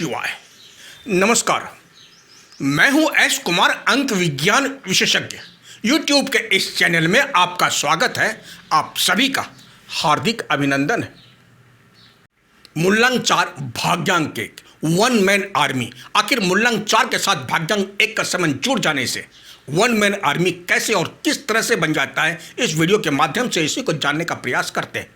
शिवाय। नमस्कार, मैं हूं एस कुमार, अंक विज्ञान विशेषज्ञ। यूट्यूब के इस चैनल में आपका स्वागत है। आप सभी का हार्दिक अभिनंदन है। मुल्लंग 4 भाग्यांक 1 वन मैन आर्मी। आखिर मुल्लंग 4 के साथ भाग्यांक 1 का संबंध जुड़ जाने से वन मैन आर्मी कैसे और किस तरह से बन जाता है, इस वीडियो के माध्यम से इसी को जानने का प्रयास करते हैं।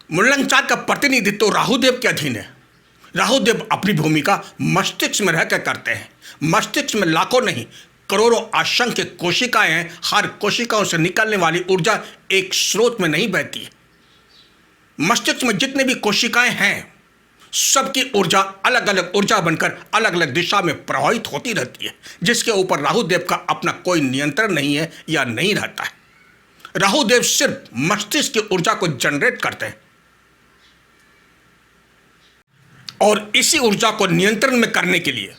मुल्लंग 4 का प्रतिनिधित्व राहुदेव के अधीन है। राहुदेव अपनी भूमिका मस्तिष्क में रहकर करते हैं। मस्तिष्क में लाखों नहीं करोड़ों असंख्य कोशिकाएं हैं। हर कोशिकाओं से निकलने वाली ऊर्जा एक स्रोत में नहीं बहती है। मस्तिष्क में जितने भी कोशिकाएं हैं, सबकी ऊर्जा अलग अलग ऊर्जा बनकर अलग अलग दिशा में प्रवाहित होती रहती है, जिसके ऊपर राहुदेव का अपना कोई नियंत्रण नहीं है या नहीं रहता है। राहुदेव सिर्फ मस्तिष्क की ऊर्जा को जनरेट करते हैं और इसी ऊर्जा को नियंत्रण में करने के लिए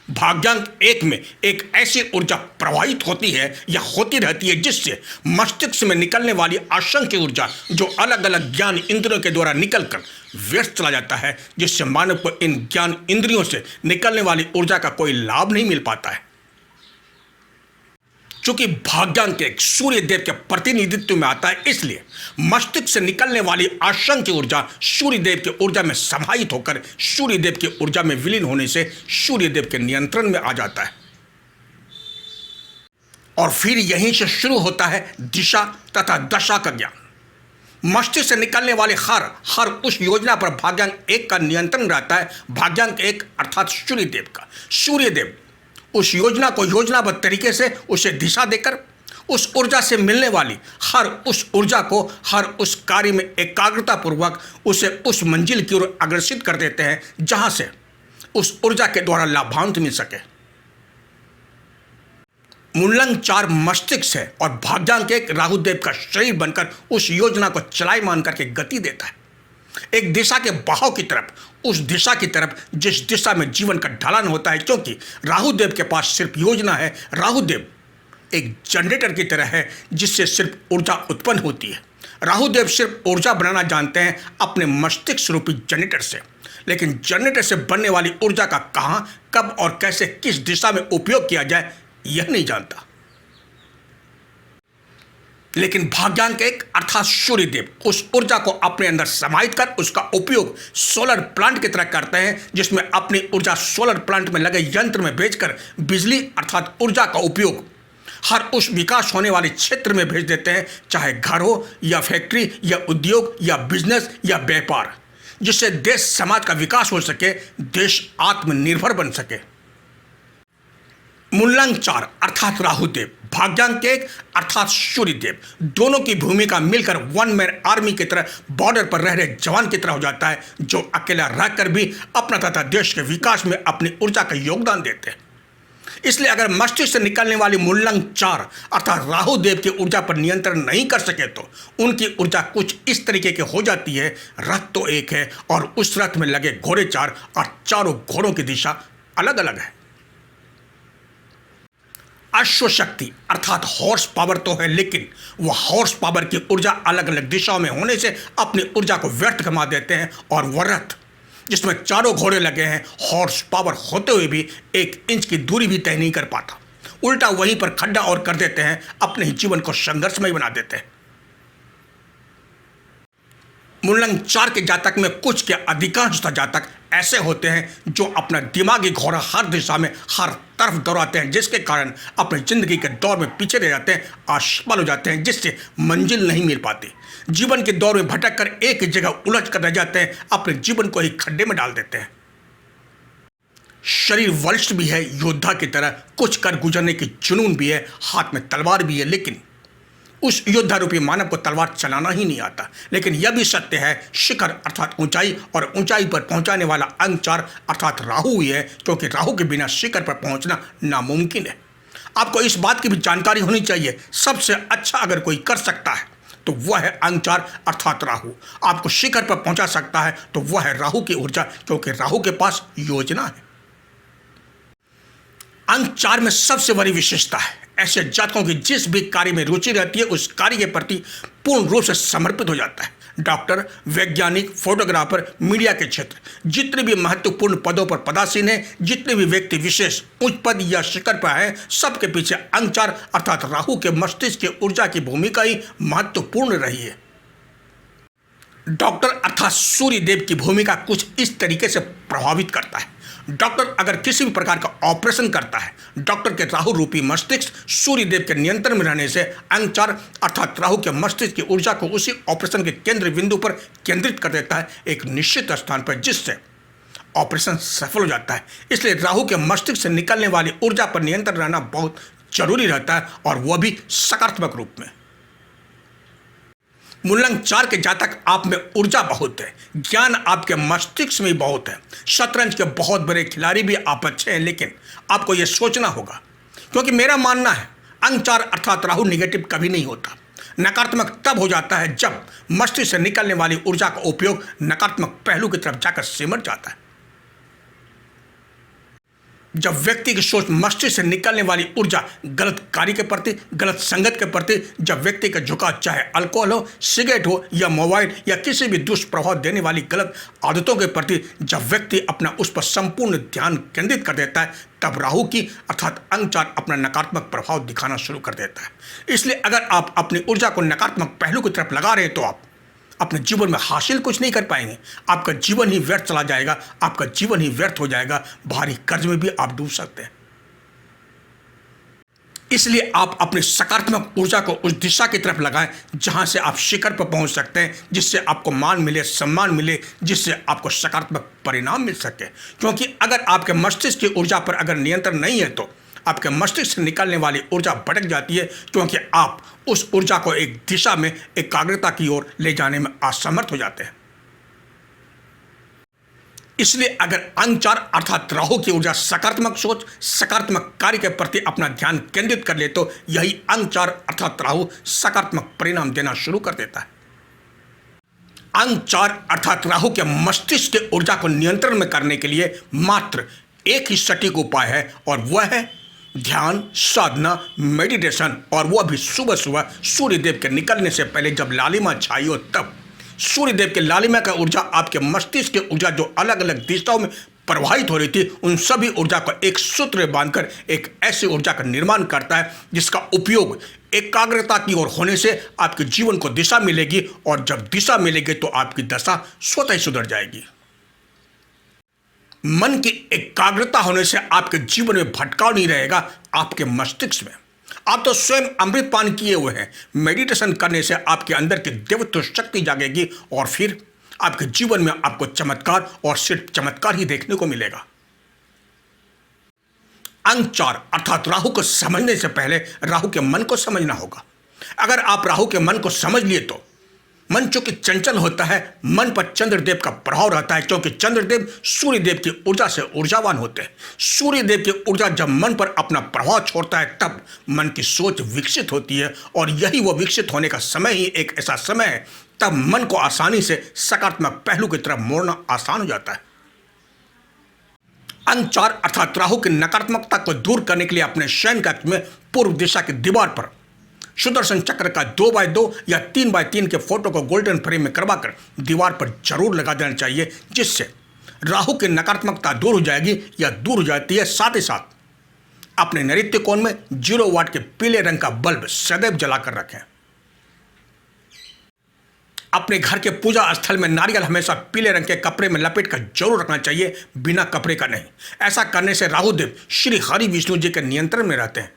भाग्यांक 1 में एक ऐसी ऊर्जा प्रवाहित होती है या होती रहती है जिससे मस्तिष्क में निकलने वाली असंख्य ऊर्जा, जो अलग अलग ज्ञान इंद्रियों के द्वारा निकलकर व्यस्त चला जाता है, जिससे मानव को इन ज्ञान इंद्रियों से निकलने वाली ऊर्जा का कोई लाभ नहीं मिल पाता है। चूंकि भाग्यांक 1 सूर्य देव के प्रतिनिधित्व में आता है, इसलिए मस्तिष्क से निकलने वाली असंख्य ऊर्जा सूर्य देव की ऊर्जा में समाहित होकर सूर्य देव की ऊर्जा में विलीन होने से सूर्य देव के नियंत्रण में आ जाता है। और फिर यहीं से शुरू होता है दिशा तथा दशा का ज्ञान। मस्तिष्क से निकलने वाले हर उस योजना पर भाग्यांक 1 का नियंत्रण रहता है। भाग्यांक 1 अर्थात सूर्य देव का। सूर्य देव उस योजना को योजनाबद्ध तरीके से उसे दिशा देकर उस ऊर्जा से मिलने वाली हर उस ऊर्जा को हर उस कार्य में एकाग्रता पूर्वक उसे उस मंजिल की ओर अग्रसित कर देते हैं, जहां से उस ऊर्जा के द्वारा लाभांश मिल सके। मुल्लंग 4 मस्तिष्क है और भाग्यांक 1 राहुदेव का शरीर बनकर उस योजना को चलायमान करके गति देता है, एक दिशा के बहाव की तरफ, उस दिशा की तरफ जिस दिशा में जीवन का ढलान होता है। क्योंकि राहुदेव के पास सिर्फ योजना है। राहुदेव एक जनरेटर की तरह है जिससे सिर्फ ऊर्जा उत्पन्न होती है। राहुदेव सिर्फ ऊर्जा बनाना जानते हैं अपने मस्तिष्क रूपी जनरेटर से, लेकिन जनरेटर से बनने वाली ऊर्जा का कहाँ, कब और कैसे किस दिशा में उपयोग किया जाए, यह नहीं जानता। लेकिन भाग्यांक 1 अर्थात सूर्यदेव उस ऊर्जा को अपने अंदर समाहित कर उसका उपयोग सोलर प्लांट की तरह करते हैं, जिसमें अपनी ऊर्जा सोलर प्लांट में लगे यंत्र में भेजकर बिजली अर्थात ऊर्जा का उपयोग हर उस विकास होने वाले क्षेत्र में भेज देते हैं, चाहे घर हो या फैक्ट्री या उद्योग या बिजनेस या व्यापार, जिससे देश समाज का विकास हो सके, देश आत्मनिर्भर बन सके। मुल्लंग 4 अर्थात राहुदेव, भाग्यांक 1 अर्थात सूर्यदेव, दोनों की भूमिका मिलकर वन मैन आर्मी की तरह बॉर्डर पर रह रहे जवान की तरह हो जाता है, जो अकेला रहकर भी अपना तथा देश के विकास में अपनी ऊर्जा का योगदान देते हैं। इसलिए अगर मस्तिष्क से निकलने वाली मुल्लंग 4 अर्थात राहुदेव की ऊर्जा पर नियंत्रण नहीं कर सके तो उनकी ऊर्जा कुछ इस तरीके की हो जाती है। रथ तो एक है और उस रथ में लगे घोड़े 4 और चारों घोड़ों की दिशा अलग अलग है। अश्व शक्ति अर्थात हॉर्स पावर तो है, लेकिन वह हॉर्स पावर की ऊर्जा अलग अलग दिशाओं में होने से अपनी ऊर्जा को व्यर्थ गंवा देते हैं। और वह रथ जिसमें चारों घोड़े लगे हैं, हॉर्स पावर होते हुए भी 1 इंच की दूरी भी तय नहीं कर पाता, उल्टा वहीं पर खड्डा और कर देते हैं, अपने ही जीवन को संघर्षमय बना देते हैं। मुल्लंग 4 के जातक में कुछ के अधिकांशतः जातक ऐसे होते हैं जो अपना दिमागी घोड़ा हर दिशा में हर तरफ दौड़ाते हैं, जिसके कारण अपनी जिंदगी के दौर में पीछे रह जाते हैं, असफल हो जाते हैं, जिससे मंजिल नहीं मिल पाती। जीवन के दौर में भटक कर एक ही जगह उलझ कर रह जाते हैं, अपने जीवन को ही खड्डे में डाल देते हैं। शरीर वरिष्ठ भी है, योद्धा की तरह कुछ कर गुजरने की जुनून भी है, हाथ में तलवार भी है, लेकिन उस योद्धा रूपी मानव को तलवार चलाना ही नहीं आता। लेकिन यह भी सत्य है, शिखर अर्थात ऊंचाई और ऊंचाई पर पहुंचाने वाला अंक 4 अर्थात राहु ही है, क्योंकि राहु के बिना शिखर पर पहुंचना नामुमकिन है। आपको इस बात की भी जानकारी होनी चाहिए, सबसे अच्छा अगर कोई कर सकता है तो वह है अंक 4 अर्थात राहु। आपको शिखर पर पहुंचा सकता है तो वह है राहु की ऊर्जा, क्योंकि राहु के पास योजना है। अंक 4 में सबसे बड़ी विशेषता है ऐसे जातकों की जिस भी कार्य में रुचि रहती है उस कार्य के प्रति पूर्ण रूप से समर्पित हो जाता है। डॉक्टर, वैज्ञानिक, फोटोग्राफर, मीडिया के क्षेत्र, जितने भी महत्वपूर्ण पदों पर पदासीन हैं, जितने भी व्यक्ति विशेष उच्च पद या शिखर पर हैं, सबके पीछे अंक 4 अर्थात राहु के मस्तिष्क की ऊर्जा की भूमिका ही महत्वपूर्ण रही है। डॉक्टर अर्थात सूर्य देव की भूमिका कुछ इस तरीके से प्रभावित करता है। डॉक्टर अगर किसी भी प्रकार का ऑपरेशन करता है, डॉक्टर के राहु रूपी मस्तिष्क सूर्य देव के नियंत्रण में रहने से अंक 4 अर्थात राहु के मस्तिष्क की ऊर्जा को उसी ऑपरेशन के केंद्र बिंदु पर केंद्रित कर देता है, एक निश्चित स्थान पर, जिससे ऑपरेशन सफल हो जाता है। इसलिए राहु के मस्तिष्क से निकलने वाली ऊर्जा पर नियंत्रण रहना बहुत जरूरी रहता है, और वह भी सकारात्मक रूप में। मूलांक 4 के जातक आप में ऊर्जा बहुत है, ज्ञान आपके मस्तिष्क में बहुत है, शतरंज के बहुत बड़े खिलाड़ी भी आप अच्छे हैं, लेकिन आपको यह सोचना होगा, क्योंकि मेरा मानना है अंक 4 अर्थात राहु निगेटिव कभी नहीं होता। नकारात्मक तब हो जाता है जब मस्तिष्क से निकलने वाली ऊर्जा का उपयोग नकारात्मक पहलू की तरफ जाकर सिमट जाता है। जब व्यक्ति की सोच मस्तिष्क से निकलने वाली ऊर्जा गलत कार्य के प्रति, गलत संगत के प्रति, जब व्यक्ति का झुकाव चाहे अल्कोहल हो, सिगरेट हो या मोबाइल या किसी भी दुष्प्रभाव देने वाली गलत आदतों के प्रति जब व्यक्ति अपना उस पर संपूर्ण ध्यान केंद्रित कर देता है, तब राहु की अर्थात अंक 4 अपना नकारात्मक प्रभाव दिखाना शुरू कर देता है। इसलिए अगर आप अपनी ऊर्जा को नकारात्मक पहलू की तरफ लगा रहे हैं तो आप अपने जीवन में हासिल कुछ नहीं कर पाएंगे। आपका जीवन ही व्यर्थ चला जाएगा, आपका जीवन ही व्यर्थ हो जाएगा, भारी कर्ज में भी आप डूब सकते हैं। इसलिए आप अपनी सकारात्मक ऊर्जा को उस दिशा की तरफ लगाएं जहां से आप शिखर पर पहुंच सकते हैं, जिससे आपको मान मिले, सम्मान मिले, जिससे आपको सकारात्मक परिणाम मिल सके। क्योंकि अगर आपके मस्तिष्क की ऊर्जा पर अगर नियंत्रण नहीं है तो आपके मस्तिष्क से निकलने वाली ऊर्जा भटक जाती है, क्योंकि आप उस ऊर्जा को एक दिशा में एकाग्रता की ओर ले जाने में असमर्थ हो जाते हैं। इसलिए अगर अंक 4 अर्थात राहु की ऊर्जा सकारात्मक सोच, सकारात्मक कार्य के प्रति अपना ध्यान केंद्रित कर ले तो यही अंक 4 अर्थात राहु सकारात्मक परिणाम देना शुरू कर देता है। अंक 4 अर्थात राहु के मस्तिष्क की ऊर्जा को नियंत्रण में करने के लिए मात्र एक ही सटीक उपाय है, और वह है ध्यान, साधना, मेडिटेशन, और वह भी सुबह सुबह सूर्यदेव के निकलने से पहले जब लालिमा छाई हो तब। सूर्यदेव के लालिमा का ऊर्जा आपके मस्तिष्क की ऊर्जा जो अलग अलग दिशाओं में प्रवाहित हो रही थी, उन सभी ऊर्जा को एक सूत्र में बांधकर एक ऐसी ऊर्जा का निर्माण करता है जिसका उपयोग एकाग्रता की ओर होने से आपके जीवन को दिशा मिलेगी, और जब दिशा मिलेगी तो आपकी दशा स्वतः ही सुधर जाएगी। मन की एकाग्रता होने से आपके जीवन में भटकाव नहीं रहेगा। आपके मस्तिष्क में आप तो स्वयं अमृत पान किए हुए हैं। मेडिटेशन करने से आपके अंदर की देवत्व शक्ति जागेगी, और फिर आपके जीवन में आपको चमत्कार और सिर्फ चमत्कार ही देखने को मिलेगा। अंक 4 अर्थात राहु को समझने से पहले राहु के मन को समझना होगा। अगर आप राहु के मन को समझ लिए तो मन चूंकि चंचल होता है, मन पर चंद्रदेव का प्रभाव रहता है, क्योंकि चंद्रदेव सूर्यदेव की ऊर्जा से ऊर्जावान होते हैं। सूर्यदेव की ऊर्जा जब मन पर अपना प्रभाव छोड़ता है तब मन की सोच विकसित होती है, और यही वो विकसित होने का समय ही एक ऐसा समय है तब मन को आसानी से सकारात्मक पहलू की तरफ मोड़ना आसान हो जाता है। अंक 4 अर्थात राहु की नकारात्मकता को दूर करने के लिए अपने शयन कक्ष में पूर्व दिशा की दीवार पर सुदर्शन चक्र का 2x2 या 3x3 के फोटो को गोल्डन फ्रेम में करवाकर दीवार पर जरूर लगा देना चाहिए, जिससे राहु की नकारात्मकता दूर हो जाएगी या दूर हो जाती है। साथ ही साथ अपने नैऋत्य कोण में 0 वाट के पीले रंग का बल्ब सदैव जलाकर रखें। अपने घर के पूजा स्थल में नारियल हमेशा पीले रंग के कपड़े में लपेट कर जरूर रखना चाहिए, बिना कपड़े का नहीं। ऐसा करने से राहुदेव श्री हरि विष्णु जी के नियंत्रण में रहते हैं।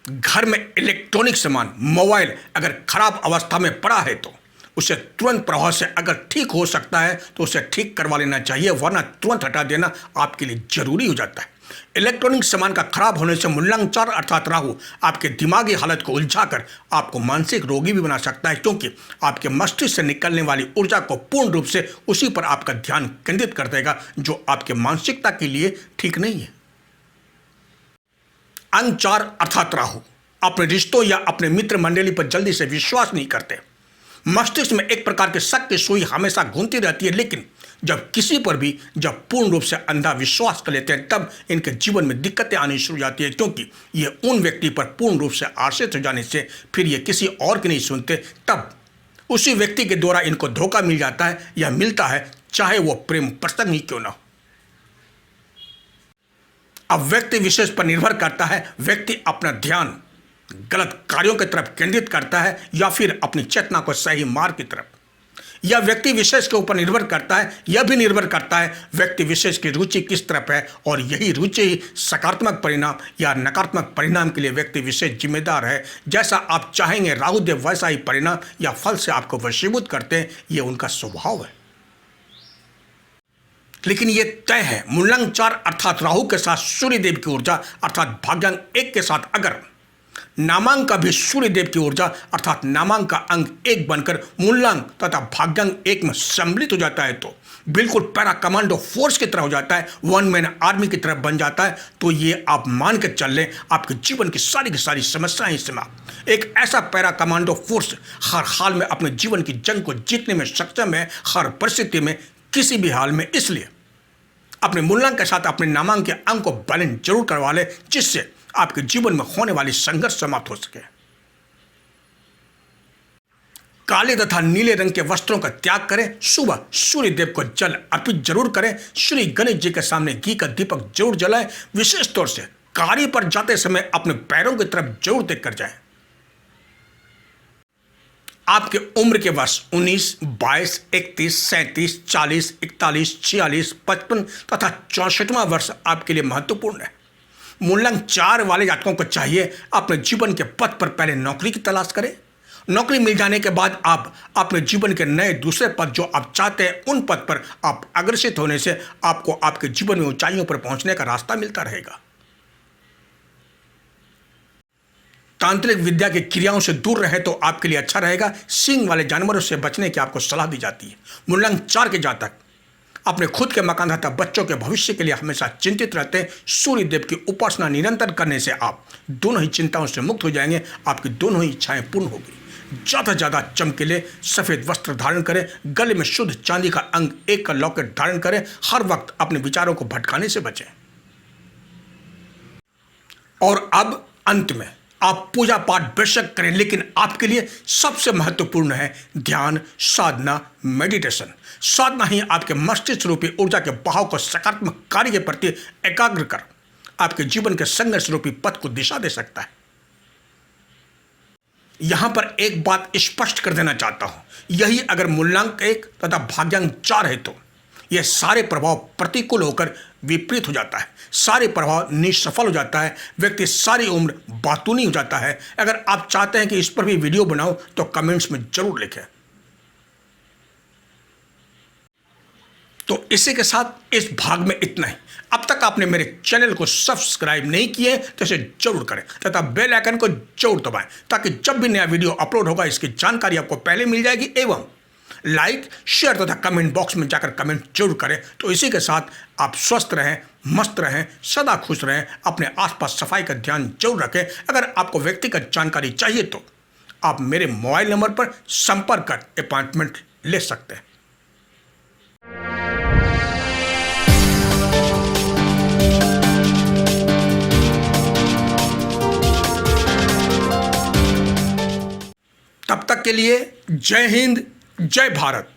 घर में इलेक्ट्रॉनिक सामान, मोबाइल अगर खराब अवस्था में पड़ा है तो उसे तुरंत प्रभाव से अगर ठीक हो सकता है तो उसे ठीक करवा लेना चाहिए, वरना तुरंत हटा देना आपके लिए जरूरी हो जाता है। इलेक्ट्रॉनिक सामान का खराब होने से मूलांक 4 अर्थात राहु आपके दिमागी हालत को उलझाकर आपको मानसिक रोगी भी बना सकता है, क्योंकि आपके मस्तिष्क से निकलने वाली ऊर्जा को पूर्ण रूप से उसी पर आपका ध्यान केंद्रित कर देगा, जो आपके मानसिकता के लिए ठीक नहीं है। अंक 4 अर्थात राहु अपने रिश्तों या अपने मित्र मंडली पर जल्दी से विश्वास नहीं करते। मस्तिष्क में एक प्रकार के शक की सुई हमेशा घूमती रहती है, लेकिन जब किसी पर भी जब पूर्ण रूप से अंधा विश्वास कर लेते हैं तब इनके जीवन में दिक्कतें आनी शुरू हो जाती है, क्योंकि ये उन व्यक्ति पर पूर्ण रूप से आश्रित हो जाने से फिर ये किसी और की नहीं सुनते, तब उसी व्यक्ति के द्वारा इनको धोखा मिल जाता है या मिलता है, चाहे वो प्रेम प्रसंग ही क्यों ना हो। अब व्यक्ति विशेष पर निर्भर करता है, व्यक्ति अपना ध्यान गलत कार्यों की तरफ केंद्रित करता है या फिर अपनी चेतना को सही मार्ग की तरफ। यह व्यक्ति विशेष के ऊपर निर्भर करता है, यह भी निर्भर करता है व्यक्ति विशेष की रुचि किस तरफ है, और यही रुचि ही सकारात्मक परिणाम या नकारात्मक परिणाम के लिए व्यक्ति विशेष जिम्मेदार है। जैसा आप चाहेंगे राहुदेव वैसा ही परिणाम या फल से आपको वशीभूत करते हैं, ये उनका स्वभाव है। लेकिन ये तय है, मूलांक 4 अर्थात राहु के साथ सूर्यदेव की ऊर्जा अर्थात भाग्यांक 1 के साथ अगर नामांक का भी सूर्यदेव की ऊर्जा अर्थात नामांक का अंक 1 बनकर मूलांक तथा भाग्यांक 1 में सम्मिलित हो जाता है तो बिल्कुल पैरा कमांडो फोर्स की तरह हो जाता है, वन मैन आर्मी की तरह बन जाता है। तो ये आप मान के चल लें, आपके जीवन की सारी समस्याएं समाप्त। एक ऐसा पैरा कमांडो फोर्स हर हाल में अपने जीवन की जंग को जीतने में सक्षम है, हर परिस्थिति में, किसी भी हाल में। इसलिए अपने मूलांक के साथ अपने नामांक के अंक को बैलेंस जरूर करवा ले, जिससे आपके जीवन में होने वाली संघर्ष समाप्त हो सके। काले तथा नीले रंग के वस्त्रों का त्याग करें। सुबह सूर्य देव को जल अर्पित जरूर करें। श्री गणेश जी के सामने घी का दीपक जरूर जलाएं। विशेष तौर से कार्य पर जाते समय अपने पैरों की तरफ जरूर देखकर जाएं। आपके उम्र के वर्ष 19, 22, 31, 37, 40, 41, 46, 55 तथा 64वां वर्ष आपके लिए महत्वपूर्ण है। मूलांक 4 वाले जातकों को चाहिए अपने जीवन के पथ पर पहले नौकरी की तलाश करें। नौकरी मिल जाने के बाद आप अपने जीवन के नए दूसरे पद जो आप चाहते हैं उन पद पर आप अग्रसित होने से आपको आपके जीवन में ऊंचाइयों पर पहुंचने का रास्ता मिलता रहेगा। तांत्रिक विद्या की क्रियाओं से दूर रहे तो आपके लिए अच्छा रहेगा। सींग वाले जानवरों से बचने की आपको सलाह दी जाती है। मूलांक 4 के जातक अपने खुद के मकान तथा बच्चों के भविष्य के लिए हमेशा चिंतित रहते हैं। सूर्य देव की उपासना निरंतर करने से आप दोनों ही चिंताओं से मुक्त हो जाएंगे। आपकी दोनों ही इच्छाएं पूर्ण होगी। ज़्यादा से ज़्यादा चमकीले सफ़ेद वस्त्र धारण करें। गले में शुद्ध चांदी का अंक 1 का लॉकेट धारण करें। हर वक्त अपने विचारों को भटकाने से बचें। और अब अंत में आप पूजा पाठ बेशक करें, लेकिन आपके लिए सबसे महत्वपूर्ण है ध्यान, साधना, मेडिटेशन। साधना ही आपके मस्तिष्क रूपी ऊर्जा के बहाव को सकारात्मक कार्य के प्रति एकाग्र कर आपके जीवन के संघर्ष रूपी पथ को दिशा दे सकता है। यहां पर एक बात स्पष्ट कर देना चाहता हूं, यही अगर मूलांक 1 तथा भाग्यांक 4 है तो यह सारे प्रभाव प्रतिकूल होकर विपरीत हो जाता है। सारे प्रभाव निष्सफल हो जाता है। व्यक्ति सारी उम्र बातूनी हो जाता है। अगर आप चाहते हैं कि इस पर भी वीडियो बनाऊं तो कमेंट्स में जरूर लिखें। तो इसी के साथ इस भाग में इतना ही। अब तक आपने मेरे चैनल को सब्सक्राइब नहीं किए तो इसे जरूर करें तथा बेल आइकन को जरूर दबाएं, ताकि जब भी नया वीडियो अपलोड होगा इसकी जानकारी आपको पहले मिल जाएगी। एवं लाइक, शेयर तथा कमेंट बॉक्स में जाकर कमेंट जरूर करें। तो इसी के साथ आप स्वस्थ रहें, मस्त रहें, सदा खुश रहें। अपने आसपास सफाई का ध्यान जरूर रखें। अगर आपको व्यक्तिगत जानकारी चाहिए तो आप मेरे मोबाइल नंबर पर संपर्क कर अपॉइंटमेंट ले सकते हैं। तब तक के लिए जय हिंद, जय भारत।